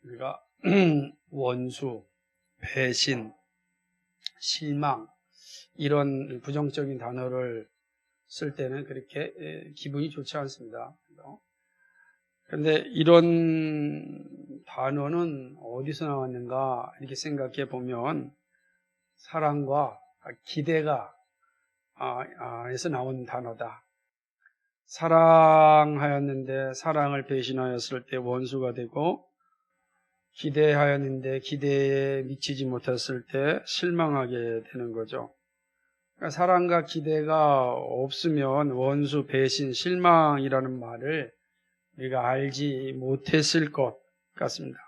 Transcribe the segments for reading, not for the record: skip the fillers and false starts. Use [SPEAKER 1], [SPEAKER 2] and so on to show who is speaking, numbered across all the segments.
[SPEAKER 1] 우리가 원수, 배신, 실망 이런 부정적인 단어를 쓸 때는 그렇게 기분이 좋지 않습니다. 그런데 이런 단어는 어디서 나왔는가 이렇게 생각해 보면 사랑과 기대가 에서 나온 단어다. 사랑하였는데 사랑을 배신하였을 때 원수가 되고, 기대하였는데 기대에 미치지 못했을 때 실망하게 되는 거죠. 그러니까 사랑과 기대가 없으면 원수, 배신, 실망이라는 말을 우리가 알지 못했을 것 같습니다.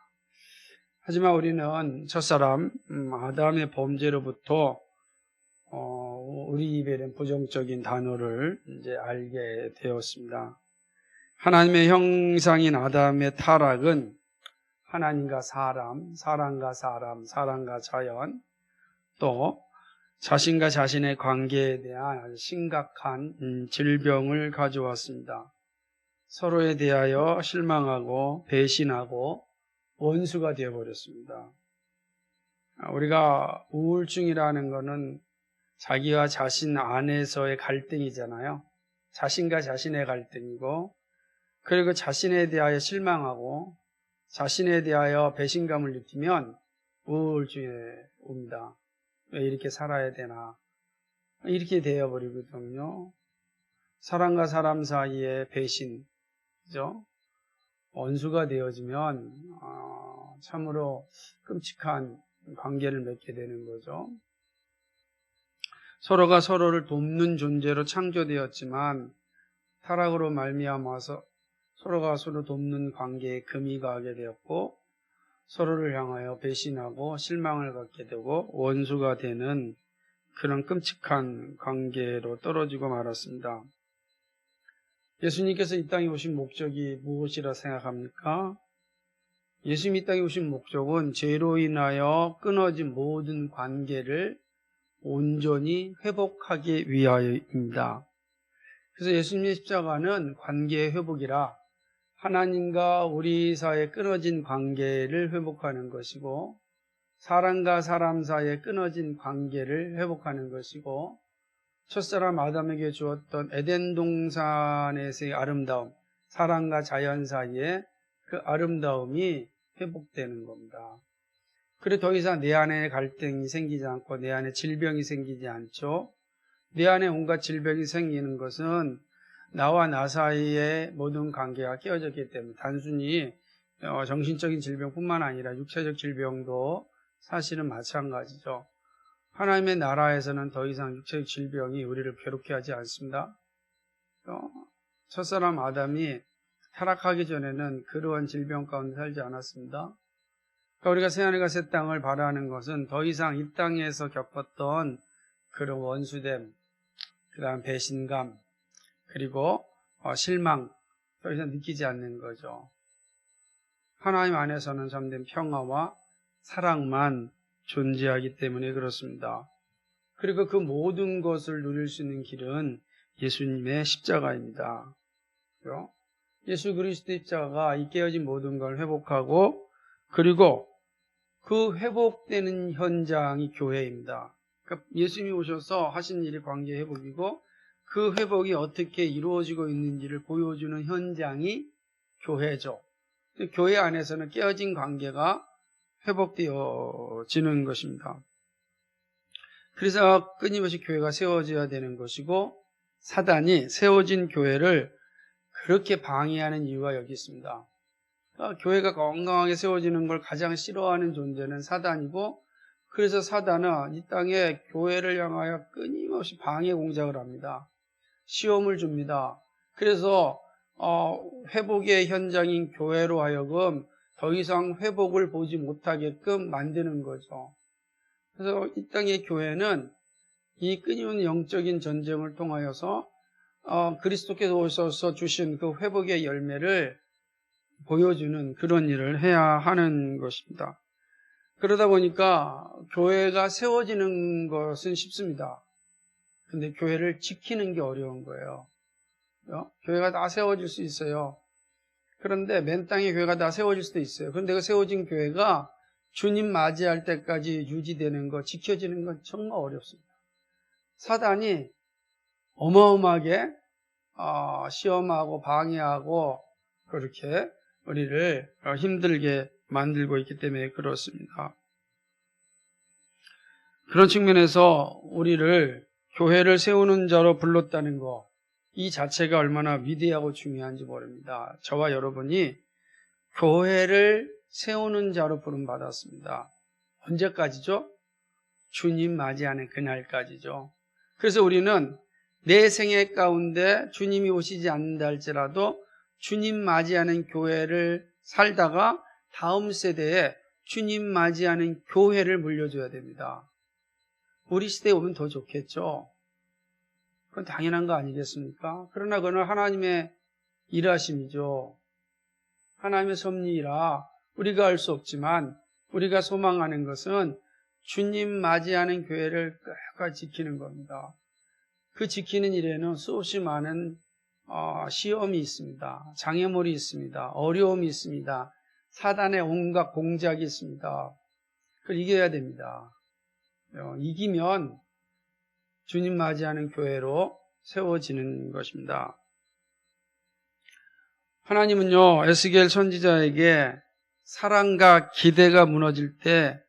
[SPEAKER 1] 하지만 우리는 첫사람 아담의 범죄로부터 우리 입에 는 부정적인 단어를 이제 알게 되었습니다. 하나님의 형상인 아담의 타락은 하나님과 사람, 사람과 사람, 사람과 자연, 또 자신과 자신의 관계에 대한 심각한 질병을 가져왔습니다. 서로에 대하여 실망하고 배신하고 원수가 되어버렸습니다. 우리가 우울증이라는 것은 자기와 자신 안에서의 갈등이잖아요. 자신과 자신의 갈등이고, 그리고 자신에 대하여 실망하고 자신에 대하여 배신감을 느끼면 우울증에 옵니다. 왜 이렇게 살아야 되나, 이렇게 되어버리거든요. 사람과 사람 사이에 배신, 그죠? 원수가 되어지면 참으로 끔찍한 관계를 맺게 되는 거죠. 서로가 서로를 돕는 존재로 창조되었지만 타락으로 말미암아서 서로가 서로 돕는 관계에 금이 가게 되었고, 서로를 향하여 배신하고 실망을 갖게 되고 원수가 되는 그런 끔찍한 관계로 떨어지고 말았습니다. 예수님께서 이 땅에 오신 목적이 무엇이라 생각합니까? 예수님이 이 땅에 오신 목적은 죄로 인하여 끊어진 모든 관계를 온전히 회복하기 위하여입니다. 그래서 예수님의 십자가는 관계의 회복이라 하나님과 우리 사이에 끊어진 관계를 회복하는 것이고, 사람과 사람 사이에 끊어진 관계를 회복하는 것이고, 첫사람 아담에게 주었던 에덴 동산에서의 아름다움, 사람과 자연 사이에 그 아름다움이 회복되는 겁니다. 그리고 더 이상 내 안에 갈등이 생기지 않고 내 안에 질병이 생기지 않죠. 내 안에 온갖 질병이 생기는 것은 나와 나 사이의 모든 관계가 깨어졌기 때문에, 단순히 정신적인 질병뿐만 아니라 육체적 질병도 사실은 마찬가지죠. 하나님의 나라에서는 더 이상 육체적 질병이 우리를 괴롭게 하지 않습니다. 첫사람 아담이 타락하기 전에는 그러한 질병 가운데 살지 않았습니다. 그러니까 우리가 새하늘과 새 땅을 바라는 것은 더 이상 이 땅에서 겪었던 그런 원수됨, 그 다음 배신감, 그리고 실망, 더 이상 느끼지 않는 거죠. 하나님 안에서는 참된 평화와 사랑만 존재하기 때문에 그렇습니다. 그리고 그 모든 것을 누릴 수 있는 길은 예수님의 십자가입니다. 그렇죠? 예수 그리스도의 십자가가 이 깨어진 모든 걸 회복하고, 그리고 그 회복되는 현장이 교회입니다. 그러니까 예수님이 오셔서 하신 일이 관계 회복이고, 그 회복이 어떻게 이루어지고 있는지를 보여주는 현장이 교회죠. 교회 안에서는 깨어진 관계가 회복되어지는 것입니다. 그래서 끊임없이 교회가 세워져야 되는 것이고, 사단이 세워진 교회를 그렇게 방해하는 이유가 여기 있습니다. 그러니까 교회가 건강하게 세워지는 걸 가장 싫어하는 존재는 사단이고, 그래서 사단은 이 땅에 교회를 향하여 끊임없이 방해 공작을 합니다. 시험을 줍니다. 그래서 회복의 현장인 교회로 하여금 더 이상 회복을 보지 못하게끔 만드는 거죠. 그래서 이 땅의 교회는 이 끊임없는 영적인 전쟁을 통하여서 그리스도께서 오셔서 주신 그 회복의 열매를 보여주는 그런 일을 해야 하는 것입니다. 그러다 보니까 교회가 세워지는 것은 쉽습니다. 근데 교회를 지키는 게 어려운 거예요. 교회가 다 세워질 수 있어요. 그런데 맨 땅에 교회가 다 세워질 수도 있어요. 그런데 그 세워진 교회가 주님 맞이할 때까지 유지되는 거, 지켜지는 건 정말 어렵습니다. 사단이 어마어마하게 시험하고 방해하고 그렇게 우리를 힘들게 만들고 있기 때문에 그렇습니다. 그런 측면에서 우리를 교회를 세우는 자로 불렀다는 거, 이 자체가 얼마나 위대하고 중요한지 모릅니다. 저와 여러분이 교회를 세우는 자로 부름받았습니다. 언제까지죠? 주님 맞이하는 그날까지죠. 그래서 우리는 내 생애 가운데 주님이 오시지 않는다 할지라도 주님 맞이하는 교회를 살다가 다음 세대에 주님 맞이하는 교회를 물려줘야 됩니다. 우리 시대에 오면 더 좋겠죠. 그건 당연한 거 아니겠습니까? 그러나 그건 하나님의 일하심이죠. 하나님의 섭리이라 우리가 알 수 없지만 우리가 소망하는 것은 주님 맞이하는 교회를 끝까지 지키는 겁니다. 그 지키는 일에는 수없이 많은 시험이 있습니다. 장애물이 있습니다. 어려움이 있습니다. 사단의 온갖 공작이 있습니다. 그걸 이겨야 됩니다. 이기면 주님 맞이하는 교회로 세워지는 것입니다. 하나님은요, 에스겔 선지자에게 사랑과 기대가 무너질 때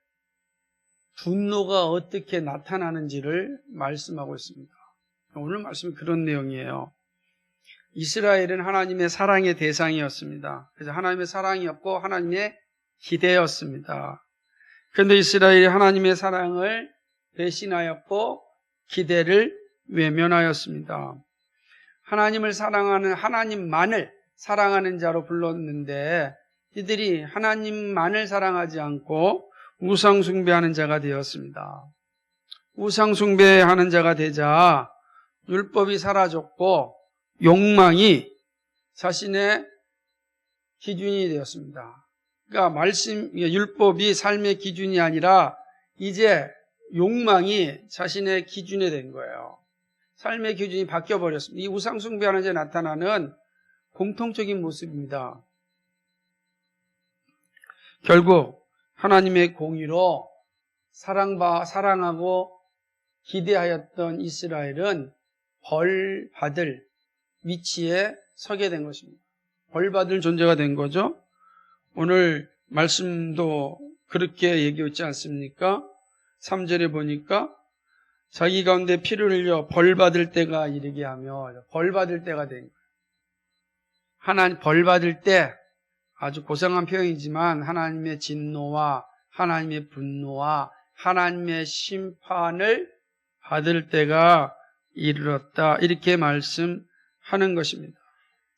[SPEAKER 1] 분노가 어떻게 나타나는지를 말씀하고 있습니다. 오늘 말씀이 그런 내용이에요. 이스라엘은 하나님의 사랑의 대상이었습니다. 그래서 하나님의 사랑이었고 하나님의 기대였습니다. 그런데 이스라엘이 하나님의 사랑을 배신하였고 기대를 외면하였습니다. 하나님을 사랑하는 하나님만을 사랑하는 자로 불렀는데 이들이 하나님만을 사랑하지 않고 우상 숭배하는 자가 되었습니다. 우상 숭배하는 자가 되자 율법이 사라졌고 욕망이 자신의 기준이 되었습니다. 그러니까 율법이 삶의 기준이 아니라 이제 욕망이 자신의 기준이 된 거예요. 삶의 기준이 바뀌어버렸습니다. 이 우상 숭배하는 자에 나타나는 공통적인 모습입니다. 결국 하나님의 공의로 사랑하고 기대하였던 이스라엘은 벌 받을 위치에 서게 된 것입니다. 벌 받을 존재가 된 거죠. 오늘 말씀도 그렇게 얘기하고 있지 않습니까? 3절에 보니까 자기 가운데 피를 흘려 벌 받을 때가 이르게 하며 벌 받을 때가 된 거예요. 하나님 벌 받을 때 아주 고상한 표현이지만 하나님의 진노와 하나님의 분노와 하나님의 심판을 받을 때가 이르렀다. 이렇게 말씀하는 것입니다.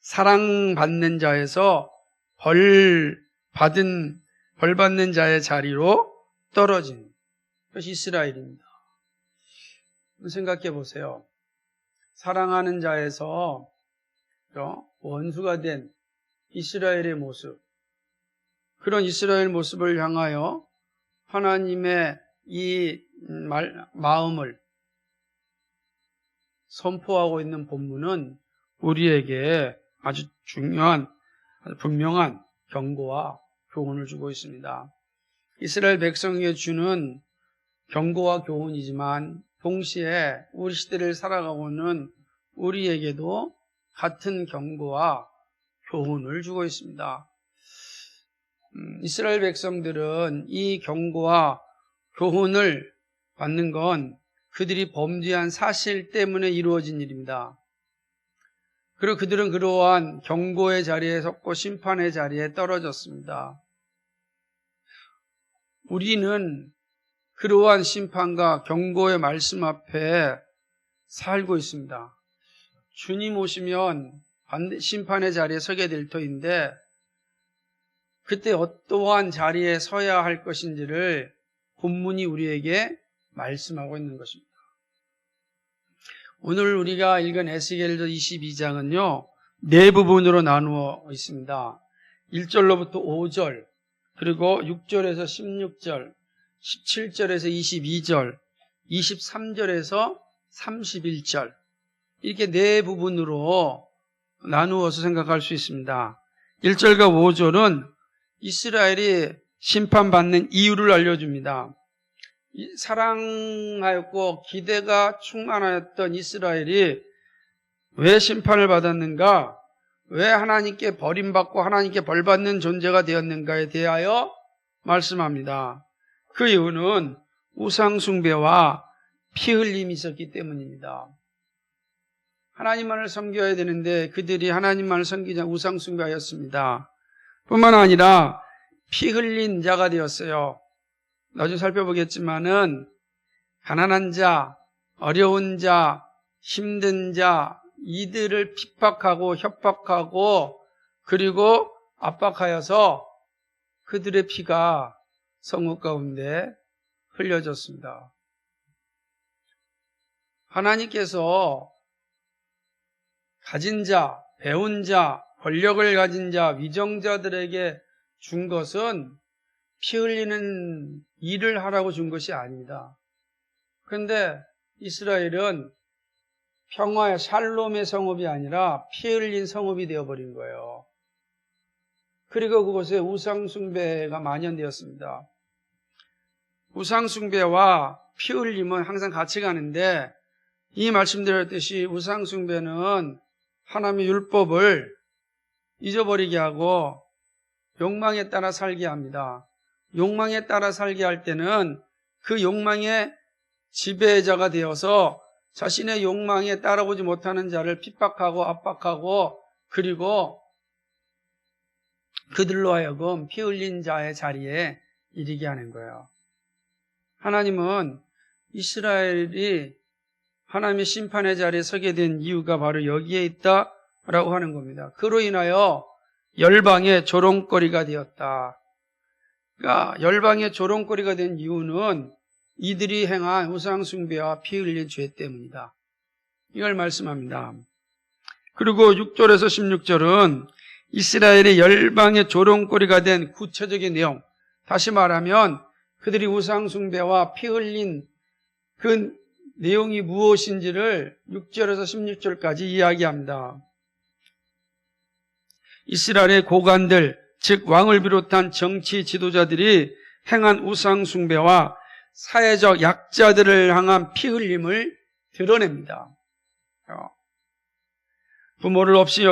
[SPEAKER 1] 사랑받는 자에서 벌 받는 자의 자리로 떨어진 것이 이스라엘입니다. 생각해 보세요. 사랑하는 자에서 원수가 된 이스라엘의 모습, 그런 이스라엘 모습을 향하여 하나님의 이 마음을 선포하고 있는 본문은 우리에게 아주 중요한, 아주 분명한 경고와 교훈을 주고 있습니다. 이스라엘 백성에게 주는 경고와 교훈이지만 동시에 우리 시대를 살아가고 있는 우리에게도 같은 경고와 교훈을 주고 있습니다. 이스라엘 백성들은 이 경고와 교훈을 받는 건 그들이 범죄한 사실 때문에 이루어진 일입니다. 그리고 그들은 그러한 경고의 자리에 섰고 심판의 자리에 떨어졌습니다. 우리는 그러한 심판과 경고의 말씀 앞에 살고 있습니다. 주님 오시면 심판의 자리에 서게 될 터인데 그때 어떠한 자리에 서야 할 것인지를 본문이 우리에게 말씀하고 있는 것입니다. 오늘 우리가 읽은 에스겔서 22장은요, 네 부분으로 나누어 있습니다. 1절로부터 5절, 그리고 6절에서 16절, 17절에서 22절, 23절에서 31절, 이렇게 네 부분으로 나누어서 생각할 수 있습니다. 1절과 5절은 이스라엘이 심판받는 이유를 알려줍니다. 사랑하였고 기대가 충만하였던 이스라엘이 왜 심판을 받았는가? 왜 하나님께 버림받고 하나님께 벌받는 존재가 되었는가에 대하여 말씀합니다. 그 이유는 우상숭배와 피 흘림이 있었기 때문입니다. 하나님만을 섬겨야 되는데 그들이 하나님만을 섬기자 우상숭배하였습니다. 뿐만 아니라 피 흘린 자가 되었어요. 나중에 살펴보겠지만은 가난한 자, 어려운 자, 힘든 자 이들을 핍박하고 협박하고 그리고 압박하여서 그들의 피가 성읍 가운데 흘려졌습니다. 하나님께서 가진 자, 배운 자, 권력을 가진 자, 위정자들에게 준 것은 피 흘리는 일을 하라고 준 것이 아닙니다. 그런데 이스라엘은 평화의 샬롬의 성읍이 아니라 피 흘린 성읍이 되어버린 거예요. 그리고 그곳에 우상숭배가 만연되었습니다. 우상숭배와 피 흘림은 항상 같이 가는데 이 말씀드렸듯이 우상숭배는 하나님의 율법을 잊어버리게 하고 욕망에 따라 살게 합니다. 욕망에 따라 살게 할 때는 그 욕망의 지배자가 되어서 자신의 욕망에 따라오지 못하는 자를 핍박하고 압박하고 그리고 그들로 하여금 피 흘린 자의 자리에 이르게 하는 거예요. 하나님은 이스라엘이 하나님의 심판의 자리에 서게 된 이유가 바로 여기에 있다라고 하는 겁니다. 그로 인하여 열방의 조롱거리가 되었다. 그러니까 열방의 조롱거리가 된 이유는 이들이 행한 우상숭배와 피 흘린 죄 때문이다. 이걸 말씀합니다. 그리고 6절에서 16절은 이스라엘이 열방의 조롱거리가 된 구체적인 내용, 다시 말하면 그들이 우상숭배와 피 흘린 그 내용이 무엇인지를 6절에서 16절까지 이야기합니다. 이스라엘의 고관들, 즉 왕을 비롯한 정치 지도자들이 행한 우상숭배와 사회적 약자들을 향한 피 흘림을 드러냅니다. 부모를 없이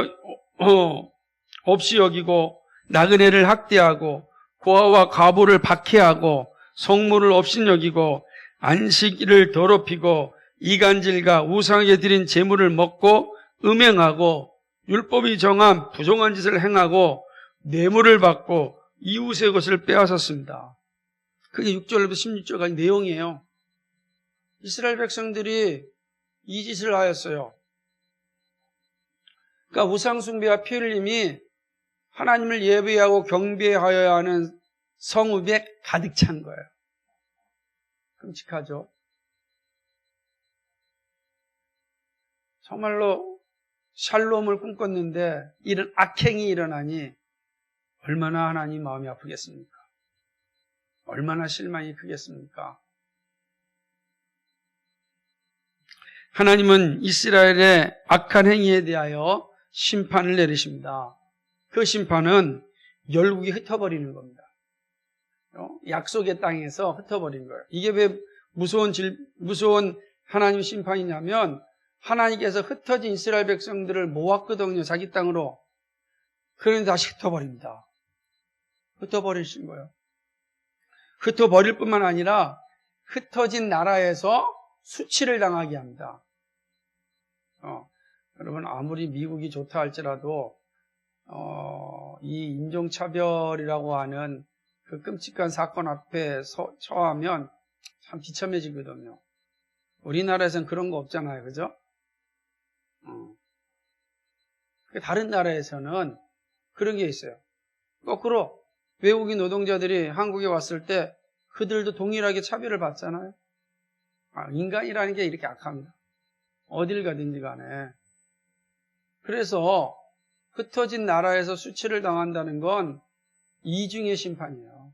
[SPEAKER 1] 여기고 나그네를 학대하고 고아와 과부를 박해하고 성물을 없인 여기고 안식일을 더럽히고 이간질과 우상에게 드린 제물을 먹고 음행하고 율법이 정한 부정한 짓을 행하고 뇌물을 받고 이웃의 것을 빼앗았습니다. 그게 6절부터 16절까지 내용이에요. 이스라엘 백성들이 이 짓을 하였어요. 그러니까 우상숭배와 피 흘림이 하나님을 예배하고 경배하여야 하는 성읍에 가득 찬 거예요. 끔찍하죠? 정말로 샬롬을 꿈꿨는데 이런 악행이 일어나니 얼마나 하나님 마음이 아프겠습니까? 얼마나 실망이 크겠습니까? 하나님은 이스라엘의 악한 행위에 대하여 심판을 내리십니다. 그 심판은 열국이 흩어버리는 겁니다. 약속의 땅에서 흩어버린 거예요. 이게 왜 무서운 하나님 심판이냐면 하나님께서 흩어진 이스라엘 백성들을 모았거든요. 자기 땅으로. 그런데 다시 흩어버립니다. 흩어버리신 거예요. 흩어버릴 뿐만 아니라 흩어진 나라에서 수치를 당하게 합니다. 여러분 아무리 미국이 좋다 할지라도 이 인종차별이라고 하는 그 끔찍한 사건 앞에 처하면 참 비참해지거든요. 우리나라에서는 그런 거 없잖아요. 그죠? 다른 나라에서는 그런 게 있어요. 거꾸로 외국인 노동자들이 한국에 왔을 때 그들도 동일하게 차별을 받잖아요. 인간이라는 게 이렇게 악합니다. 어딜 가든지 간에. 그래서 흩어진 나라에서 수치를 당한다는 건 이중의 심판이에요.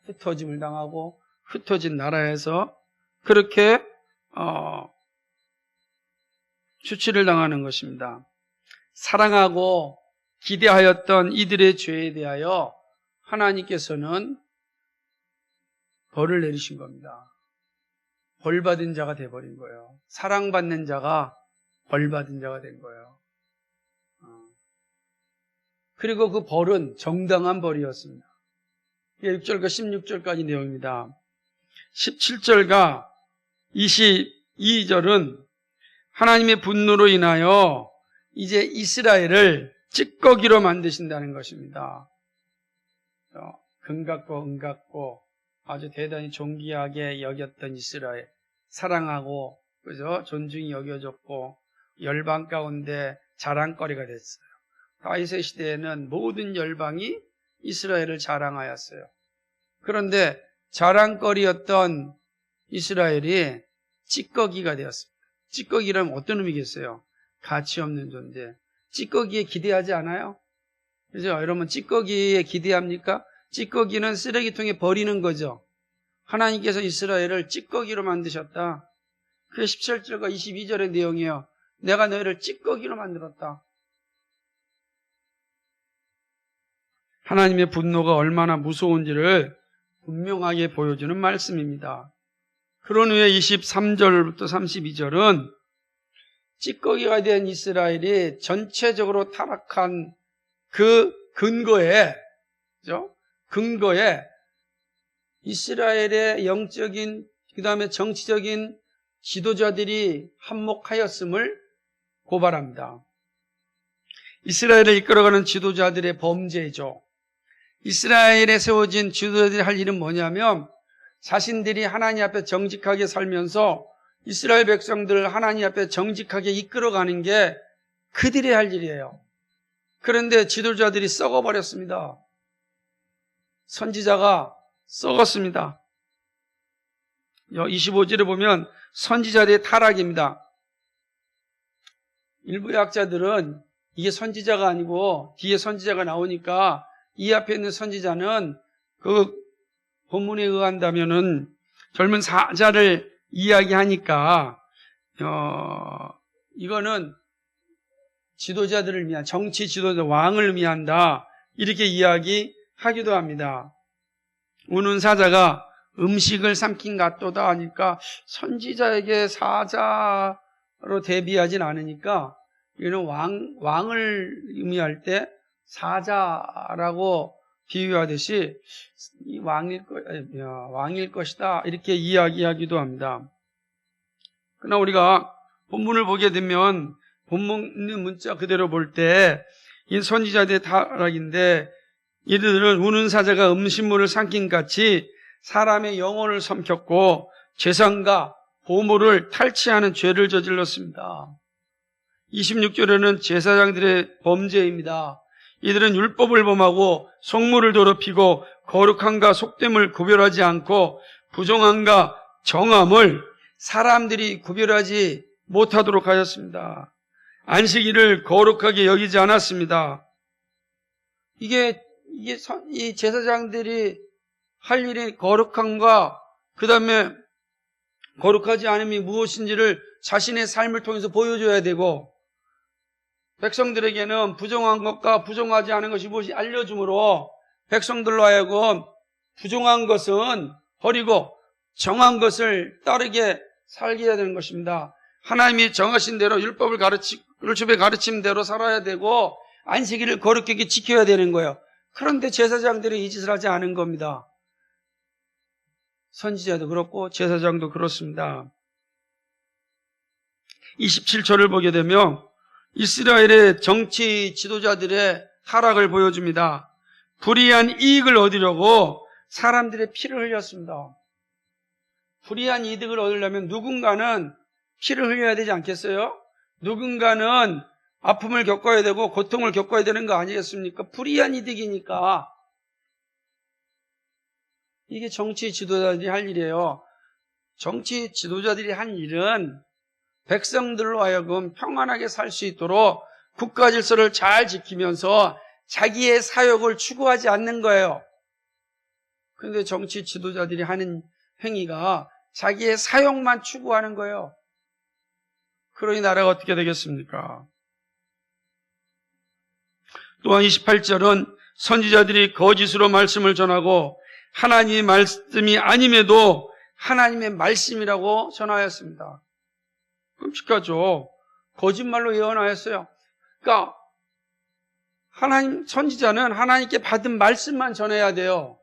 [SPEAKER 1] 흩어짐을 당하고 흩어진 나라에서 그렇게 수치를 당하는 것입니다. 사랑하고 기대하였던 이들의 죄에 대하여 하나님께서는 벌을 내리신 겁니다. 벌받은 자가 돼버린 거예요. 사랑받는 자가 벌받은 자가 된 거예요. 그리고 그 벌은 정당한 벌이었습니다. 6절과 16절까지 내용입니다. 17절과 22절은 하나님의 분노로 인하여 이제 이스라엘을 찌꺼기로 만드신다는 것입니다. 금같고 은같고 아주 대단히 존귀하게 여겼던 이스라엘, 사랑하고 그죠? 존중이 여겨졌고 열방 가운데 자랑거리가 됐어요. 다윗의 시대에는 모든 열방이 이스라엘을 자랑하였어요. 그런데 자랑거리였던 이스라엘이 찌꺼기가 되었습니다. 찌꺼기라면 어떤 의미겠어요? 가치 없는 존재. 찌꺼기에 기대하지 않아요? 그죠? 여러분 찌꺼기에 기대합니까? 찌꺼기는 쓰레기통에 버리는 거죠. 하나님께서 이스라엘을 찌꺼기로 만드셨다. 그게 17절과 22절의 내용이에요. 내가 너희를 찌꺼기로 만들었다. 하나님의 분노가 얼마나 무서운지를 분명하게 보여주는 말씀입니다. 그런 후에 23절부터 32절은 찌꺼기가 된 이스라엘이 전체적으로 타락한 그 근거에 이스라엘의 영적인 그 다음에 정치적인 지도자들이 한몫하였음을 고발합니다. 이스라엘을 이끌어가는 지도자들의 범죄죠. 이스라엘에 세워진 지도자들이 할 일은 뭐냐면 자신들이 하나님 앞에 정직하게 살면서 이스라엘 백성들을 하나님 앞에 정직하게 이끌어가는 게 그들의 할 일이에요. 그런데 지도자들이 썩어버렸습니다. 선지자가 썩었습니다. 25절에 보면 선지자들의 타락입니다. 일부 학자들은 이게 선지자가 아니고 뒤에 선지자가 나오니까 이 앞에 있는 선지자는 그 본문에 의한다면은 젊은 사자를 이야기하니까 이거는 지도자들을 위한 정치 지도자 왕을 의미한다 이렇게 이야기하기도 합니다. 우는 사자가 음식을 삼킨 같도다 하니까 선지자에게 사자로 대비하진 않으니까 이거는 왕을 의미할 때 사자라고 비유하듯이 왕일 것이다 이렇게 이야기하기도 합니다. 그러나 우리가 본문을 보게 되면 본문 문자 그대로 볼 때 이 선지자들의 타락인데 이들은 우는 사자가 음식물을 삼킨 같이 사람의 영혼을 삼켰고 재산과 보물을 탈취하는 죄를 저질렀습니다. 26절에는 제사장들의 범죄입니다. 이들은 율법을 범하고 속물을 더럽히고 거룩함과 속됨을 구별하지 않고 부정함과 정함을 사람들이 구별하지 못하도록 하였습니다. 안식일을 거룩하게 여기지 않았습니다. 이 제사장들이 할 일이 거룩함과 그 다음에 거룩하지 않음이 무엇인지를 자신의 삶을 통해서 보여줘야 되고 백성들에게는 부정한 것과 부정하지 않은 것이 무엇이 알려주므로 백성들로 하여금 부정한 것은 버리고 정한 것을 따르게 살게 해야 되는 것입니다. 하나님이 정하신 대로 율법의 가르침 대로 살아야 되고 안식일을 거룩하게 지켜야 되는 거예요. 그런데 제사장들이 이 짓을 하지 않은 겁니다. 선지자도 그렇고 제사장도 그렇습니다. 27절을 보게 되면 이스라엘의 정치 지도자들의 타락을 보여줍니다. 불의한 이익을 얻으려고 사람들의 피를 흘렸습니다. 불의한 이득을 얻으려면 누군가는 피를 흘려야 되지 않겠어요? 누군가는 아픔을 겪어야 되고 고통을 겪어야 되는 거 아니겠습니까? 불의한 이득이니까. 이게 정치 지도자들이 할 일이에요. 정치 지도자들이 한 일은 백성들로 하여금 평안하게 살 수 있도록 국가 질서를 잘 지키면서 자기의 사역을 추구하지 않는 거예요. 그런데 정치 지도자들이 하는 행위가 자기의 사역만 추구하는 거예요. 그러니 나라가 어떻게 되겠습니까? 또한 28절은 선지자들이 거짓으로 말씀을 전하고 하나님의 말씀이 아님에도 하나님의 말씀이라고 전하였습니다. 끔찍하죠. 거짓말로 예언하였어요. 그러니까 하나님 선지자는 하나님께 받은 말씀만 전해야 돼요.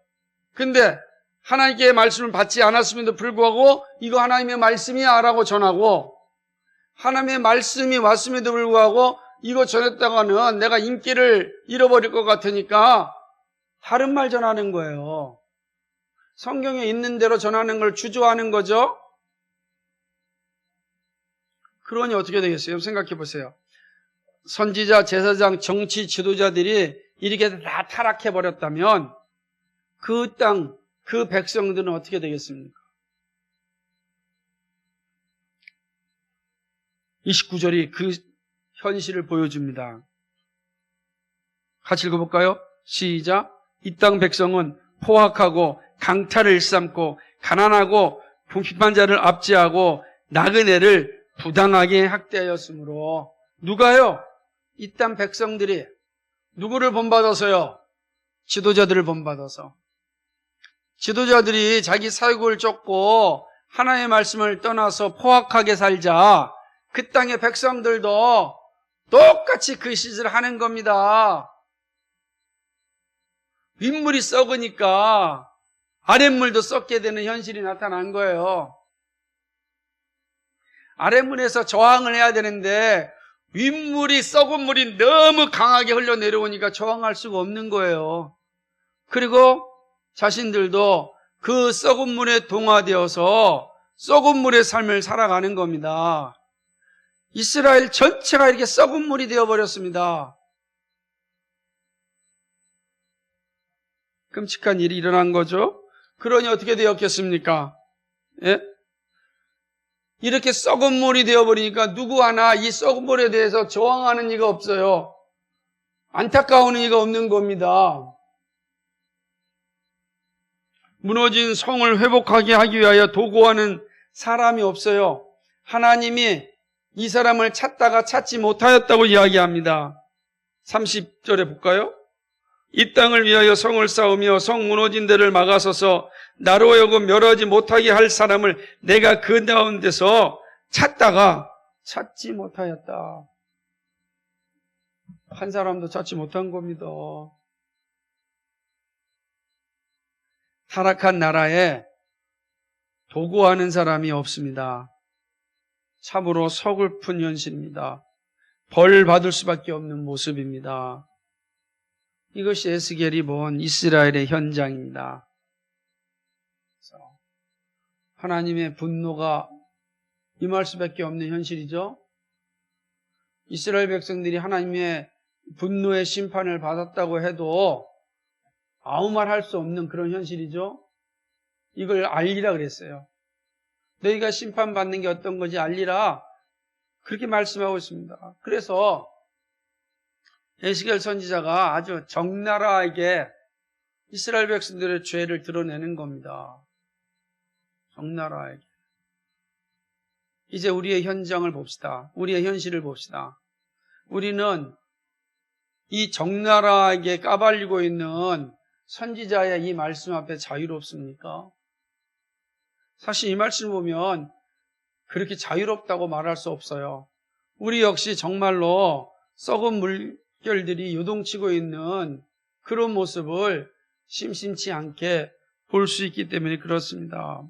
[SPEAKER 1] 근데 하나님께 말씀을 받지 않았음에도 불구하고 이거 하나님의 말씀이야 라고 전하고, 하나님의 말씀이 왔음에도 불구하고 이거 전했다가는 내가 인기를 잃어버릴 것 같으니까 다른 말 전하는 거예요. 성경에 있는 대로 전하는 걸 주저하는 거죠. 그러니 어떻게 되겠어요? 생각해 보세요. 선지자, 제사장, 정치 지도자들이 이렇게 다 타락해 버렸다면 그 땅, 그 백성들은 어떻게 되겠습니까? 29절이 그 현실을 보여줍니다. 같이 읽어볼까요? 시작. 이 땅 백성은 포악하고 강탈을 일삼고 가난하고 비판자를 압제하고 나그네를 부당하게 학대하였으므로. 누가요? 이 땅 백성들이 누구를 본받아서요? 지도자들을 본받아서. 지도자들이 자기 사역을 쫓고 하나님의 말씀을 떠나서 포악하게 살자 그 땅의 백성들도 똑같이 그 짓을 하는 겁니다. 윗물이 썩으니까 아랫물도 썩게 되는 현실이 나타난 거예요. 아랫물에서 저항을 해야 되는데 윗물이, 썩은 물이 너무 강하게 흘러내려오니까 저항할 수가 없는 거예요. 그리고 자신들도 그 썩은 물에 동화되어서 썩은 물의 삶을 살아가는 겁니다. 이스라엘 전체가 이렇게 썩은 물이 되어버렸습니다. 끔찍한 일이 일어난 거죠. 그러니 어떻게 되었겠습니까? 예? 이렇게 썩은 물이 되어버리니까 누구 하나 이 썩은 물에 대해서 저항하는 이가 없어요. 안타까우는 이가 없는 겁니다. 무너진 성을 회복하게 하기 위하여 도구하는 사람이 없어요. 하나님이 이 사람을 찾다가 찾지 못하였다고 이야기합니다. 30절에 볼까요? 이 땅을 위하여 성을 쌓으며 성 무너진 데를 막아서서 나로 하여금 멸하지 못하게 할 사람을 내가 그 가운데서 찾다가 찾지 못하였다. 한 사람도 찾지 못한 겁니다. 타락한 나라에 도구하는 사람이 없습니다. 참으로 서글픈 현실입니다. 벌 받을 수밖에 없는 모습입니다. 이것이 에스겔이 본 이스라엘의 현장입니다. 하나님의 분노가 임할 수밖에 없는 현실이죠. 이스라엘 백성들이 하나님의 분노의 심판을 받았다고 해도 아무 말 할 수 없는 그런 현실이죠. 이걸 알리라 그랬어요. 너희가 심판받는 게 어떤 건지 알리라. 그렇게 말씀하고 있습니다. 그래서 에스겔 선지자가 아주 적나라하게 이스라엘 백성들의 죄를 드러내는 겁니다. 적나라하게. 이제 우리의 현장을 봅시다. 우리의 현실을 봅시다. 우리는 이 적나라하게 까발리고 있는 선지자의 이 말씀 앞에 자유롭습니까? 사실 이 말씀을 보면 그렇게 자유롭다고 말할 수 없어요. 우리 역시 정말로 썩은 물결들이 요동치고 있는 그런 모습을 심심치 않게 볼 수 있기 때문에 그렇습니다.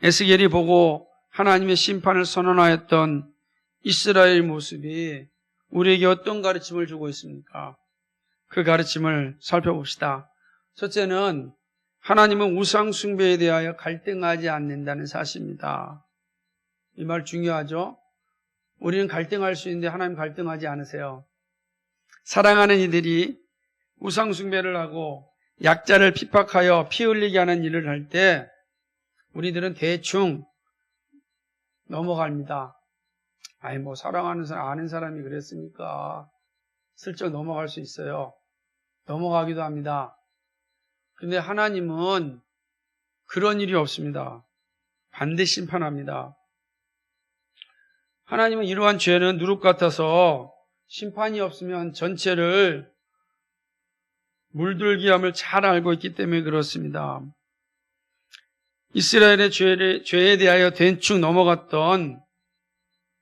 [SPEAKER 1] 에스겔이 보고 하나님의 심판을 선언하였던 이스라엘 모습이 우리에게 어떤 가르침을 주고 있습니까? 그 가르침을 살펴봅시다. 첫째는 하나님은 우상 숭배에 대하여 갈등하지 않는다는 사실입니다. 이 말 중요하죠? 우리는 갈등할 수 있는데 하나님 갈등하지 않으세요. 사랑하는 이들이 우상 숭배를 하고 약자를 핍박하여 피 흘리게 하는 일을 할 때 우리들은 대충 넘어갑니다. 아니 뭐 사랑하는 사람, 아는 사람이 그랬으니까 슬쩍 넘어갈 수 있어요. 넘어가기도 합니다. 그런데 하나님은 그런 일이 없습니다. 반드시 심판합니다. 하나님은 이러한 죄는 누룩 같아서 심판이 없으면 전체를 물들게 함을 잘 알고 있기 때문에 그렇습니다. 이스라엘의 죄에 대하여 대충 넘어갔던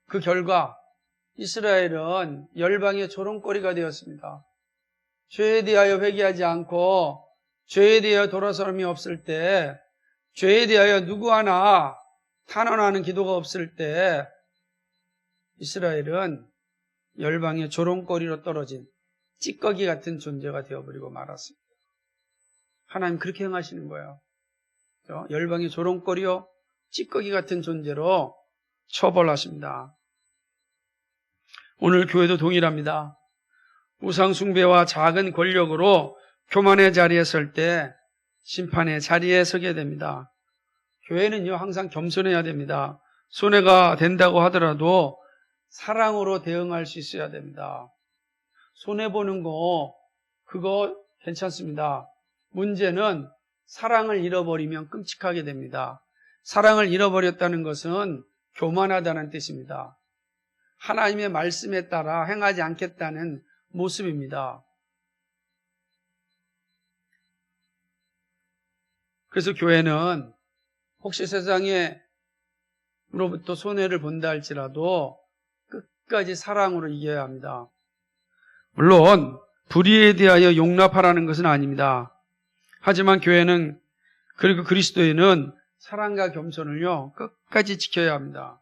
[SPEAKER 1] 그 결과 이스라엘은 열방의 조롱거리가 되었습니다. 죄에 대하여 회개하지 않고 죄에 대하여 돌아서림이 없을 때, 죄에 대하여 누구 하나 탄원하는 기도가 없을 때 이스라엘은 열방의 조롱거리로 떨어진 찌꺼기 같은 존재가 되어버리고 말았습니다. 하나님 그렇게 행하시는 거예요. 열방의 조롱거리요 찌꺼기 같은 존재로 처벌하십니다. 오늘 교회도 동일합니다. 우상숭배와 작은 권력으로 교만의 자리에 설 때 심판의 자리에 서게 됩니다. 교회는요 항상 겸손해야 됩니다. 손해가 된다고 하더라도 사랑으로 대응할 수 있어야 됩니다. 손해보는 거 그거 괜찮습니다. 문제는 사랑을 잃어버리면 끔찍하게 됩니다. 사랑을 잃어버렸다는 것은 교만하다는 뜻입니다. 하나님의 말씀에 따라 행하지 않겠다는 모습입니다. 그래서 교회는 혹시 세상으로부터 손해를 본다 할지라도 끝까지 사랑으로 이겨야 합니다. 물론 불의에 대하여 용납하라는 것은 아닙니다. 하지만 교회는 그리고 그리스도인은 사랑과 겸손을요 끝까지 지켜야 합니다.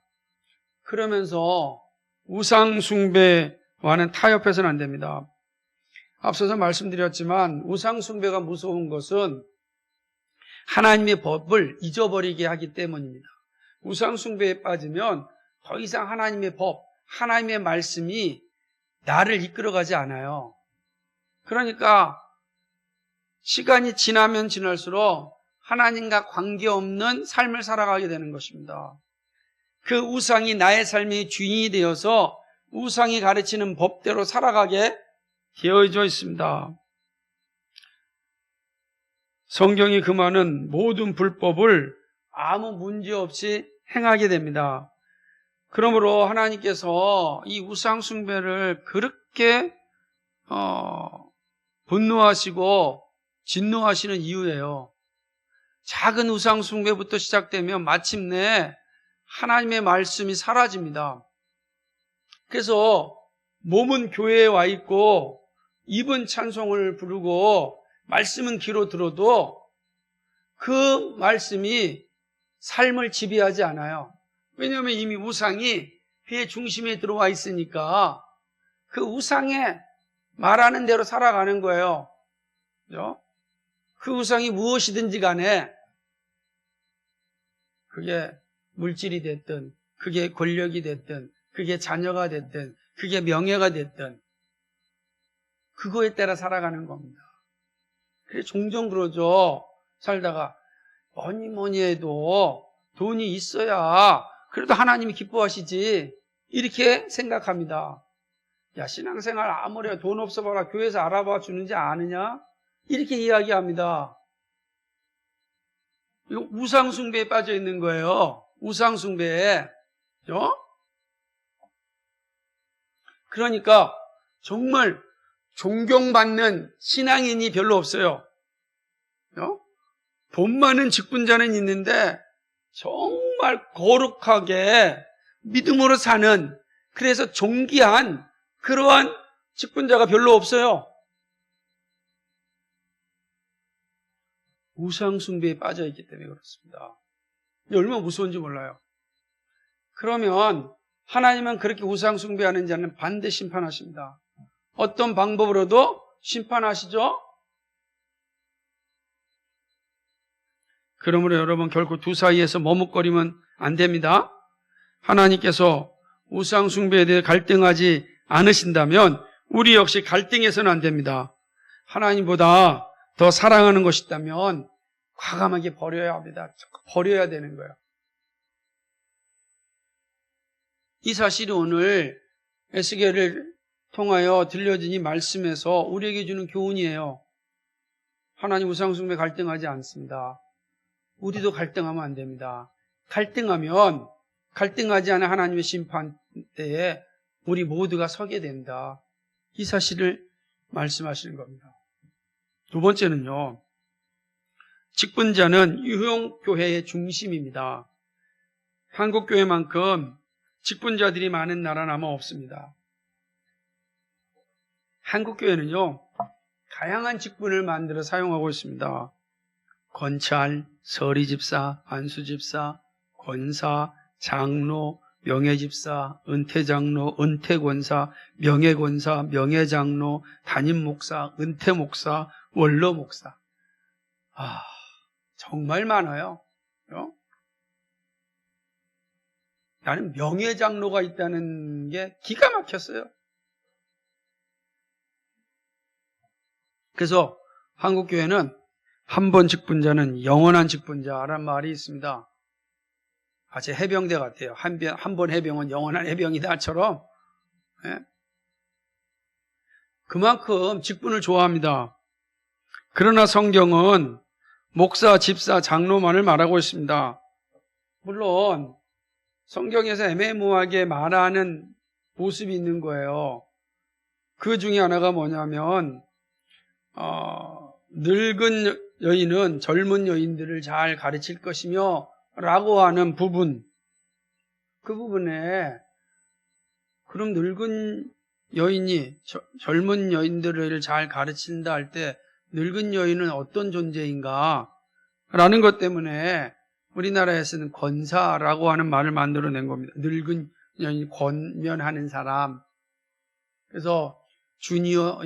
[SPEAKER 1] 그러면서 우상 숭배와는 타협해서는 안 됩니다. 앞서서 말씀드렸지만 우상 숭배가 무서운 것은 하나님의 법을 잊어버리게 하기 때문입니다. 우상 숭배에 빠지면 더 이상 하나님의 법, 하나님의 말씀이 나를 이끌어가지 않아요. 그러니까 시간이 지나면 지날수록 하나님과 관계없는 삶을 살아가게 되는 것입니다. 그 우상이 나의 삶의 주인이 되어서 우상이 가르치는 법대로 살아가게 되어져 있습니다. 성경이 금하는 모든 불법을 아무 문제 없이 행하게 됩니다. 그러므로 하나님께서 이 우상 숭배를 그렇게 분노하시고 진노하시는 이유예요. 작은 우상 숭배부터 시작되면 마침내 하나님의 말씀이 사라집니다. 그래서 몸은 교회에 와 있고 입은 찬송을 부르고 말씀은 귀로 들어도 그 말씀이 삶을 지배하지 않아요. 왜냐하면 이미 우상이 그의 중심에 들어와 있으니까 그 우상에 말하는 대로 살아가는 거예요. 그죠? 그 우상이 무엇이든지 간에 그게 물질이 됐든 그게 권력이 됐든 그게 자녀가 됐든 그게 명예가 됐든 그거에 따라 살아가는 겁니다. 그래 종종 그러죠. 살다가 뭐니 해도 돈이 있어야 그래도 하나님이 기뻐하시지 이렇게 생각합니다. 야, 신앙생활 아무리 돈 없어 봐라 교회에서 알아봐 주는지 아느냐? 이렇게 이야기합니다. 이거 우상숭배에 빠져 있는 거예요. 우상숭배에. 그죠? 그러니까 정말 존경받는 신앙인이 별로 없어요. 그죠? 돈 많은 직분자는 있는데 정말 거룩하게 믿음으로 사는 그래서 존귀한 그러한 직분자가 별로 없어요. 우상숭배에 빠져있기 때문에 그렇습니다. 얼마나 무서운지 몰라요. 그러면 하나님은 그렇게 우상숭배하는 자는 반드시 심판하십니다. 어떤 방법으로도 심판하시죠? 그러므로 여러분 결코 두 사이에서 머뭇거리면 안 됩니다. 하나님께서 우상숭배에 대해 갈등하지 않으신다면 우리 역시 갈등해서는 안 됩니다. 하나님보다 더 사랑하는 것이 있다면 과감하게 버려야 합니다. 버려야 되는 거예요. 이 사실이 오늘 에스겔을 통하여 들려진 이 말씀에서 우리에게 주는 교훈이에요. 하나님 우상숭배 갈등하지 않습니다. 우리도 갈등하면 안 됩니다. 갈등하면 갈등하지 않은 하나님의 심판 때에 우리 모두가 서게 된다. 이 사실을 말씀하시는 겁니다. 두 번째는요. 직분자는 유형교회의 중심입니다. 한국교회만큼 직분자들이 많은 나라는 아마 없습니다. 한국교회는요. 다양한 직분을 만들어 사용하고 있습니다. 권찰, 서리집사, 안수집사, 권사, 장로, 명예집사, 은퇴장로, 은퇴권사, 명예권사, 명예장로, 담임목사, 은퇴목사, 원로목사. 정말 많아요. 나는 명예장로가 있다는 게 기가 막혔어요. 그래서 한국교회는 한 번 직분자는 영원한 직분자라는 말이 있습니다. 제 해병대 같아요. 한 번 해병은 영원한 해병이다처럼. 예? 그만큼 직분을 좋아합니다. 그러나 성경은 목사, 집사, 장로만을 말하고 있습니다. 물론 성경에서 애매모호하게 말하는 모습이 있는 거예요. 그 중에 하나가 뭐냐면 늙은 여인은 젊은 여인들을 잘 가르칠 것이며 라고 하는 부분, 그 부분에 그럼 늙은 여인이 젊은 여인들을 잘 가르친다 할 때 늙은 여인은 어떤 존재인가 라는 것 때문에 우리나라에서는 권사라고 하는 말을 만들어낸 겁니다. 늙은 여인이 권면하는 사람. 그래서 주니어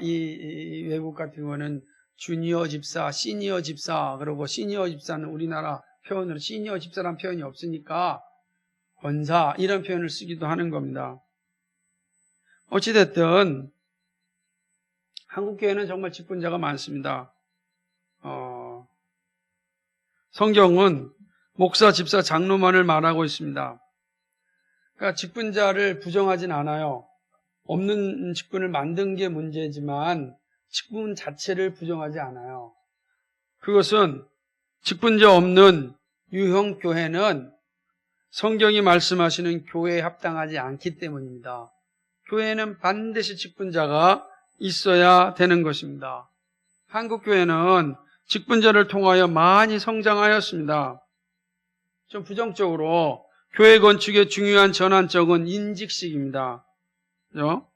[SPEAKER 1] 이 외국 같은 거는 주니어 집사, 시니어 집사, 그리고 시니어 집사는 우리나라 표현으로 시니어 집사라는 표현이 없으니까 권사 이런 표현을 쓰기도 하는 겁니다. 어찌됐든 한국교회는 정말 직분자가 많습니다. 성경은 목사, 집사, 장로만을 말하고 있습니다. 그러니까 직분자를 부정하진 않아요. 없는 직분을 만든 게 문제지만 직분 자체를 부정하지 않아요. 그것은 직분자 없는 유형교회는 성경이 말씀하시는 교회에 합당하지 않기 때문입니다. 교회는 반드시 직분자가 있어야 되는 것입니다. 한국교회는 직분자를 통하여 많이 성장하였습니다. 좀 부정적으로 교회 건축의 중요한 전환점은 인직식입니다.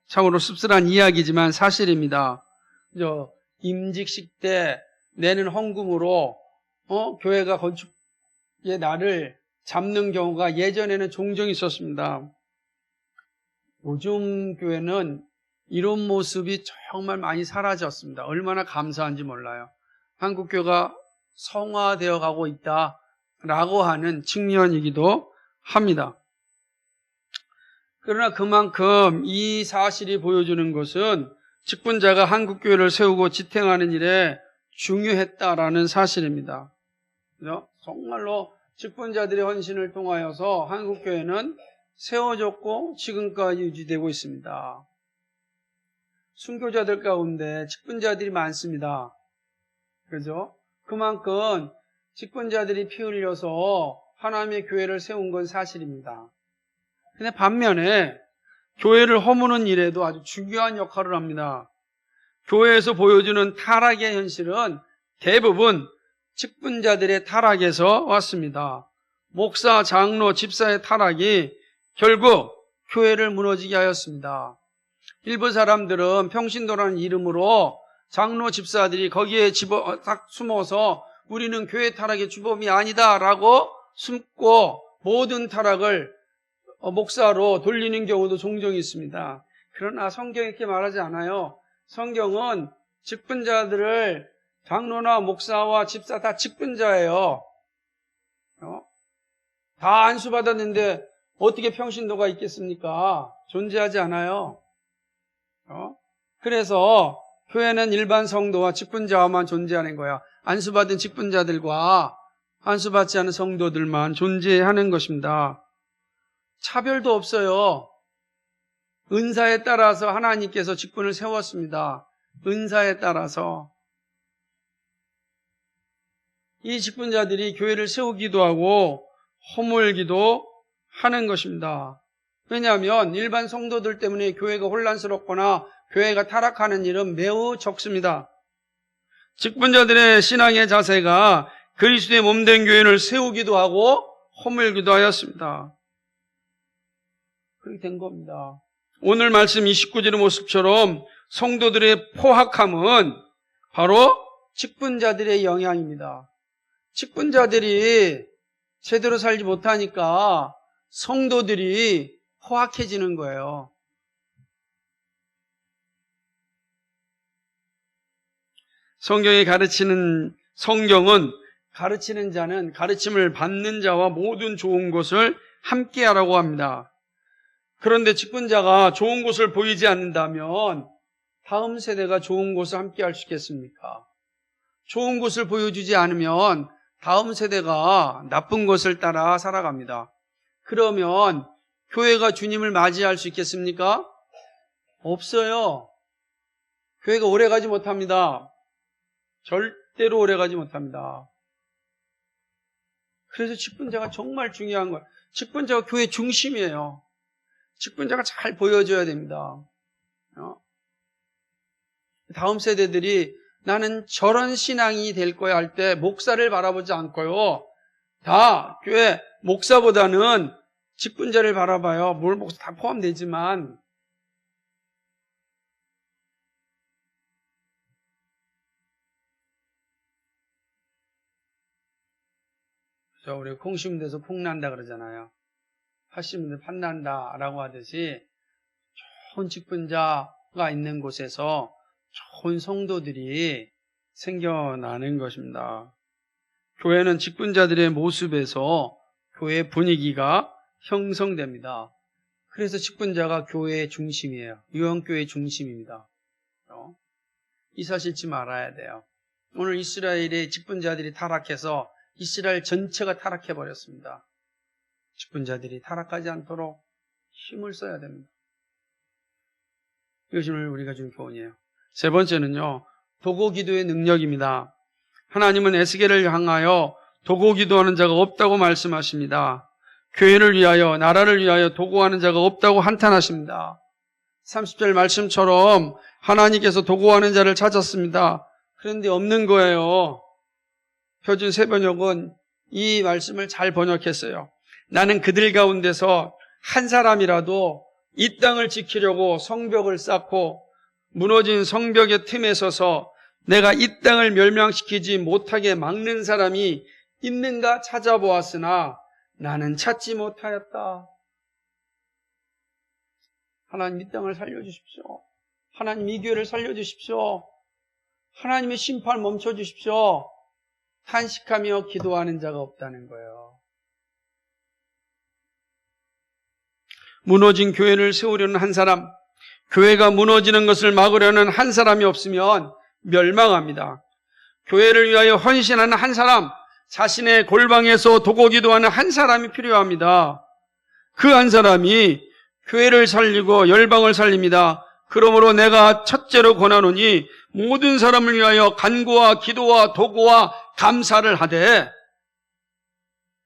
[SPEAKER 1] 참으로 씁쓸한 이야기지만 사실입니다. 임직식 때 내는 헌금으로 교회가 건축의 날을 잡는 경우가 예전에는 종종 있었습니다. 요즘 교회는 이런 모습이 정말 많이 사라졌습니다. 얼마나 감사한지 몰라요. 한국교회가 성화되어 가고 있다라고 하는 측면이기도 합니다. 그러나 그만큼 이 사실이 보여주는 것은 직분자가 한국교회를 세우고 지탱하는 일에 중요했다라는 사실입니다. 정말로 직분자들의 헌신을 통하여서 한국교회는 세워졌고 지금까지 유지되고 있습니다. 순교자들 가운데 직분자들이 많습니다. 그죠? 그만큼 직분자들이 피 흘려서 하나님의 교회를 세운 건 사실입니다. 근데 반면에 교회를 허무는 일에도 아주 중요한 역할을 합니다. 교회에서 보여주는 타락의 현실은 대부분 직분자들의 타락에서 왔습니다. 목사, 장로, 집사의 타락이 결국 교회를 무너지게 하였습니다. 일부 사람들은 평신도라는 이름으로 장로, 집사들이 거기에 딱 숨어서 우리는 교회 타락의 주범이 아니다라고 숨고 모든 타락을 목사로 돌리는 경우도 종종 있습니다. 그러나 성경이 이렇게 말하지 않아요. 성경은 직분자들을 장로나 목사와 집사 다 직분자예요. 다 안수받았는데 어떻게 평신도가 있겠습니까? 존재하지 않아요. 그래서 교회는 일반 성도와 직분자만 존재하는 거야. 안수받은 직분자들과 안수받지 않은 성도들만 존재하는 것입니다. 차별도 없어요. 은사에 따라서 하나님께서 직분을 세웠습니다. 은사에 따라서. 이 직분자들이 교회를 세우기도 하고 허물기도 하는 것입니다. 왜냐하면 일반 성도들 때문에 교회가 혼란스럽거나 교회가 타락하는 일은 매우 적습니다. 직분자들의 신앙의 자세가 그리스도의 몸된 교회를 세우기도 하고 허물기도 하였습니다. 그렇게 된 겁니다. 오늘 말씀 29절의 모습처럼 성도들의 포악함은 바로 직분자들의 영향입니다. 직분자들이 제대로 살지 못하니까 성도들이 포악해지는 거예요. 성경은 가르치는 자는 가르침을 받는 자와 모든 좋은 것을 함께하라고 합니다. 그런데 직분자가 좋은 것을 보이지 않는다면 다음 세대가 좋은 것을 함께할 수 있겠습니까? 좋은 것을 보여주지 않으면 다음 세대가 나쁜 것을 따라 살아갑니다. 그러면 교회가 주님을 맞이할 수 있겠습니까? 없어요. 교회가 오래가지 못합니다. 절대로 오래가지 못합니다. 그래서 직분자가 정말 중요한 거예요. 직분자가 교회 중심이에요. 직분자가 잘 보여줘야 됩니다. 다음 세대들이 나는 저런 신앙이 될 거야 할 때 목사를 바라보지 않고요. 다 교회 목사보다는 직분자를 바라봐요. 뭘 목사 다 포함되지만. 우리 콩 심은 데서 콩 난다 그러잖아요. 팥 심은 데 팥 난다라고 하듯이 좋은 직분자가 있는 곳에서 좋은 성도들이 생겨나는 것입니다. 교회는 직분자들의 모습에서 교회 분위기가 형성됩니다. 그래서 직분자가 교회의 중심이에요. 유언교회의 중심입니다. 이 사실 잊지 말아야 돼요. 오늘 이스라엘의 직분자들이 타락해서 이스라엘 전체가 타락해버렸습니다. 직분자들이 타락하지 않도록 힘을 써야 됩니다. 이것이 오늘 우리가 준 교훈이에요. 세 번째는요, 도고기도의 능력입니다. 하나님은 에스겔을 향하여 도고기도하는 자가 없다고 말씀하십니다. 교회를 위하여, 나라를 위하여 도고하는 자가 없다고 한탄하십니다. 30절 말씀처럼 하나님께서 도고하는 자를 찾았습니다. 그런데 없는 거예요. 표준 새번역은 이 말씀을 잘 번역했어요. 나는 그들 가운데서 한 사람이라도 이 땅을 지키려고 성벽을 쌓고 무너진 성벽의 틈에 서서 내가 이 땅을 멸망시키지 못하게 막는 사람이 있는가 찾아보았으나 나는 찾지 못하였다. 하나님 이 땅을 살려주십시오. 하나님 이 교회를 살려주십시오. 하나님의 심판 멈춰주십시오. 탄식하며 기도하는 자가 없다는 거예요. 무너진 교회를 세우려는 한 사람, 교회가 무너지는 것을 막으려는 한 사람이 없으면 멸망합니다. 교회를 위하여 헌신하는 한 사람, 자신의 골방에서 도고기도하는 한 사람이 필요합니다. 그 한 사람이 교회를 살리고 열방을 살립니다. 그러므로 내가 첫째로 권하노니 모든 사람을 위하여 간구와 기도와 도구와 감사를 하되,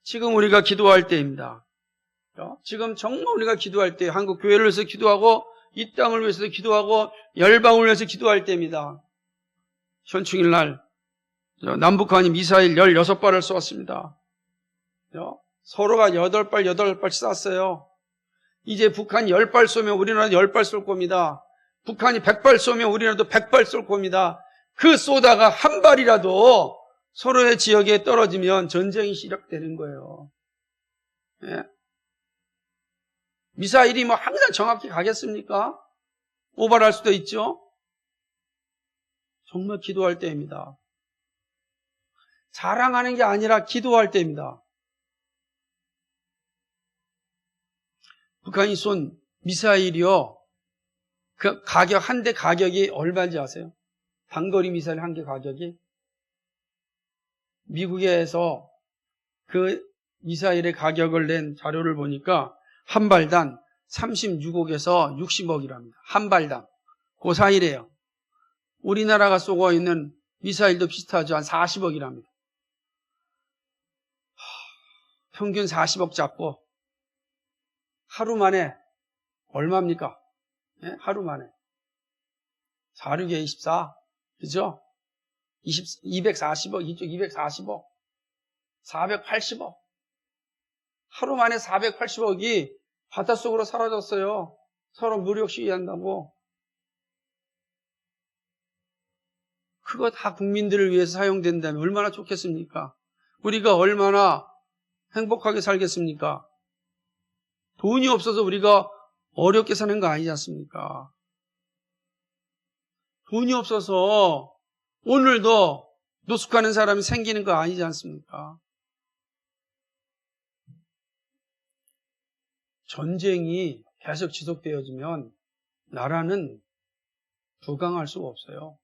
[SPEAKER 1] 지금 우리가 기도할 때입니다. 지금 정말 우리가 기도할 때, 한국 교회를 위해서 기도하고 이 땅을 위해서 기도하고 열방을 위해서 기도할 때입니다. 현충일 날 남북한이 미사일 16발을 쏘았습니다. 서로가 8발 쐈어요. 이제 북한이 10발 쏘면 우리나라도 10발 쏠 겁니다. 북한이 100발 쏘면 우리나라도 100발 쏠 겁니다. 그 쏘다가 한 발이라도 서로의 지역에 떨어지면 전쟁이 시작되는 거예요. 예? 미사일이 항상 정확히 가겠습니까? 오버할 수도 있죠. 정말 기도할 때입니다. 자랑하는 게 아니라 기도할 때입니다. 북한이 쏜 미사일이요, 그 가격, 한 대 가격이 얼마인지 아세요? 단거리 미사일 한 개 가격이? 미국에서 그 미사일의 가격을 낸 자료를 보니까 한 발당 36억에서 60억이랍니다. 한 발당. 그 사이래요. 우리나라가 쏘고 있는 미사일도 비슷하죠. 한 40억이랍니다. 평균 40억 잡고 하루 만에 얼마입니까? 예? 하루 만에. 4, 6에 24. 그죠? 240억, 이쪽 240억. 480억. 하루 만에 480억이 바닷속으로 사라졌어요. 서로 무력 시위한다고. 그거 다 국민들을 위해서 사용된다면 얼마나 좋겠습니까? 우리가 얼마나 행복하게 살겠습니까? 돈이 없어서 우리가 어렵게 사는 거 아니지 않습니까? 돈이 없어서 오늘도 노숙하는 사람이 생기는 거 아니지 않습니까? 전쟁이 계속 지속되어지면 나라는 부강할 수가 없어요.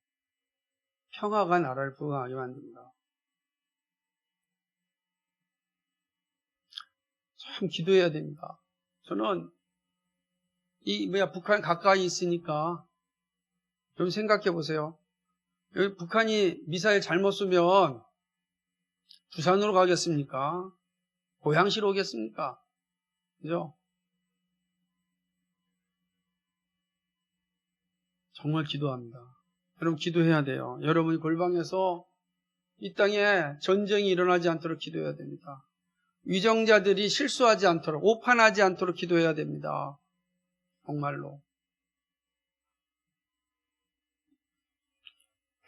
[SPEAKER 1] 평화가 나라를 부강하게 만듭니다. 참 기도해야 됩니다. 저는 북한 가까이 있으니까 좀 생각해 보세요. 여기 북한이 미사일 잘못 쏘면 부산으로 가겠습니까? 고양시로 오겠습니까? 그죠? 정말 기도합니다. 여러분 기도해야 돼요. 여러분이 골방에서 이 땅에 전쟁이 일어나지 않도록 기도해야 됩니다. 위정자들이 실수하지 않도록, 오판하지 않도록 기도해야 됩니다. 정말로.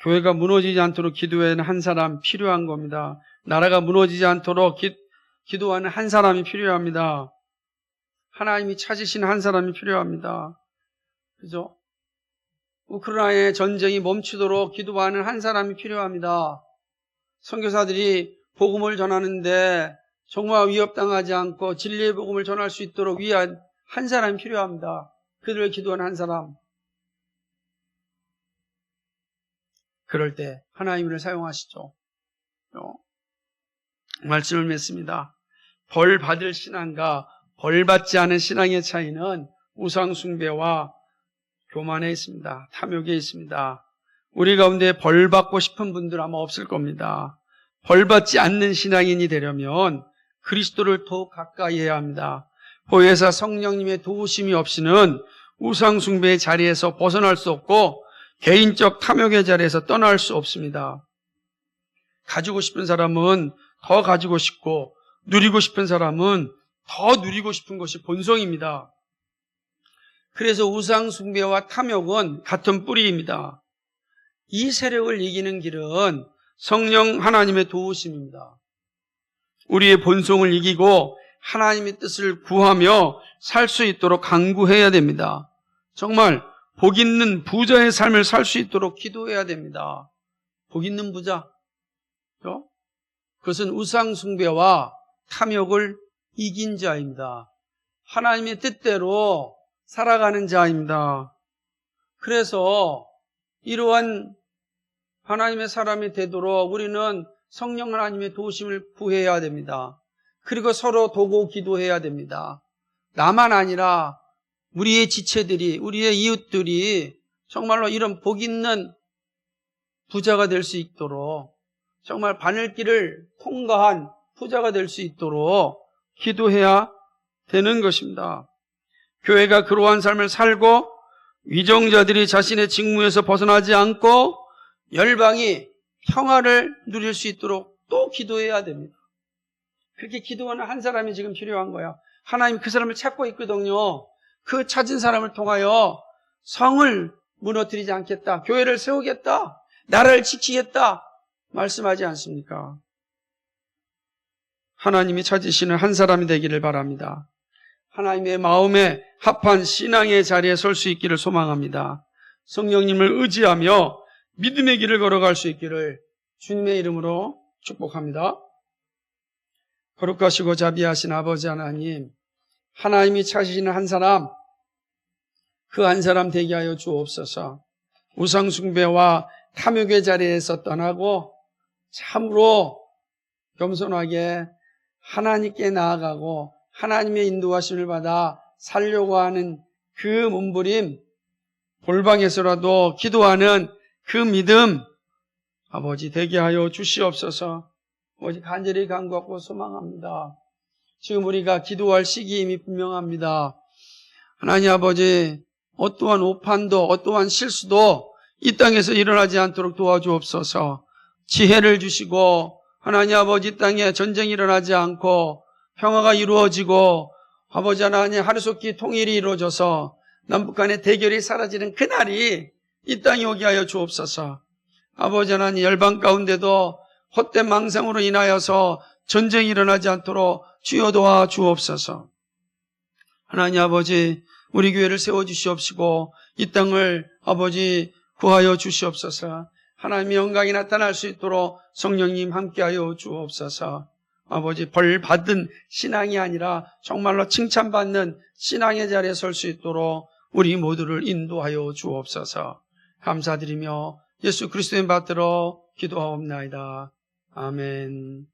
[SPEAKER 1] 교회가 무너지지 않도록 기도하는 한 사람 필요한 겁니다. 나라가 무너지지 않도록 기도하는 한 사람이 필요합니다. 하나님이 찾으시는 한 사람이 필요합니다. 그죠? 우크라이나의 전쟁이 멈추도록 기도하는 한 사람이 필요합니다. 선교사들이 복음을 전하는데 정말 위협당하지 않고 진리의 복음을 전할 수 있도록 위한 한 사람이 필요합니다. 그들을 기도하는 한 사람. 그럴 때 하나님을 사용하시죠. 말씀을 맺습니다. 벌 받을 신앙과 벌 받지 않은 신앙의 차이는 우상 숭배와 교만에 있습니다. 탐욕에 있습니다. 우리 가운데 벌 받고 싶은 분들 아마 없을 겁니다. 벌 받지 않는 신앙인이 되려면 그리스도를 더욱 가까이 해야 합니다. 보혜사 성령님의 도우심이 없이는 우상 숭배의 자리에서 벗어날 수 없고 개인적 탐욕의 자리에서 떠날 수 없습니다. 가지고 싶은 사람은 더 가지고 싶고 누리고 싶은 사람은 더 누리고 싶은 것이 본성입니다. 그래서 우상 숭배와 탐욕은 같은 뿌리입니다. 이 세력을 이기는 길은 성령 하나님의 도우심입니다. 우리의 본성을 이기고 하나님의 뜻을 구하며 살 수 있도록 강구해야 됩니다. 정말 복 있는 부자의 삶을 살 수 있도록 기도해야 됩니다. 복 있는 부자. 그것은 우상 숭배와 탐욕을 이긴 자입니다. 하나님의 뜻대로 살아가는 자입니다. 그래서 이러한 하나님의 사람이 되도록 우리는 성령 하나님의 도우심을 구해야 됩니다. 그리고 서로 도고 기도해야 됩니다. 나만 아니라 우리의 지체들이, 우리의 이웃들이 정말로 이런 복 있는 부자가 될 수 있도록, 정말 바늘길을 통과한 부자가 될 수 있도록 기도해야 되는 것입니다. 교회가 그러한 삶을 살고 위정자들이 자신의 직무에서 벗어나지 않고 열방이 평화를 누릴 수 있도록 또 기도해야 됩니다. 그렇게 기도하는 한 사람이 지금 필요한 거야. 하나님 그 사람을 찾고 있거든요. 그 찾은 사람을 통하여 성을 무너뜨리지 않겠다. 교회를 세우겠다. 나라를 지키겠다. 말씀하지 않습니까? 하나님이 찾으시는 한 사람이 되기를 바랍니다. 하나님의 마음에 합한 신앙의 자리에 설 수 있기를 소망합니다. 성령님을 의지하며 믿음의 길을 걸어갈 수 있기를 주님의 이름으로 축복합니다. 거룩하시고 자비하신 아버지 하나님, 하나님이 찾으시는 한 사람, 그 한 사람 되게 하여 주옵소서. 우상 숭배와 탐욕의 자리에서 떠나고 참으로 겸손하게 하나님께 나아가고 하나님의 인도하심을 받아 살려고 하는 그 몸부림, 골방에서라도 기도하는 그 믿음, 아버지 되게 하여 주시옵소서. 아버지 간절히 간구하고 소망합니다. 지금 우리가 기도할 시기임이 분명합니다. 하나님 아버지, 어떠한 오판도 어떠한 실수도 이 땅에서 일어나지 않도록 도와주옵소서. 지혜를 주시고 하나님 아버지, 이 땅에 전쟁이 일어나지 않고 평화가 이루어지고 아버지 하나님 하루속히 통일이 이루어져서 남북 간의 대결이 사라지는 그날이 이 땅에 오게 하여 주옵소서. 아버지 하나님, 열방 가운데도 헛된 망상으로 인하여서 전쟁이 일어나지 않도록 주여 도와 주옵소서. 하나님 아버지, 우리 교회를 세워주시옵시고 이 땅을 아버지 구하여 주시옵소서. 하나님의 영광이 나타날 수 있도록 성령님 함께하여 주옵소서. 아버지, 벌 받은 신앙이 아니라 정말로 칭찬받는 신앙의 자리에 설 수 있도록 우리 모두를 인도하여 주옵소서. 감사드리며 예수 그리스도의 받들어 기도하옵나이다. 아멘.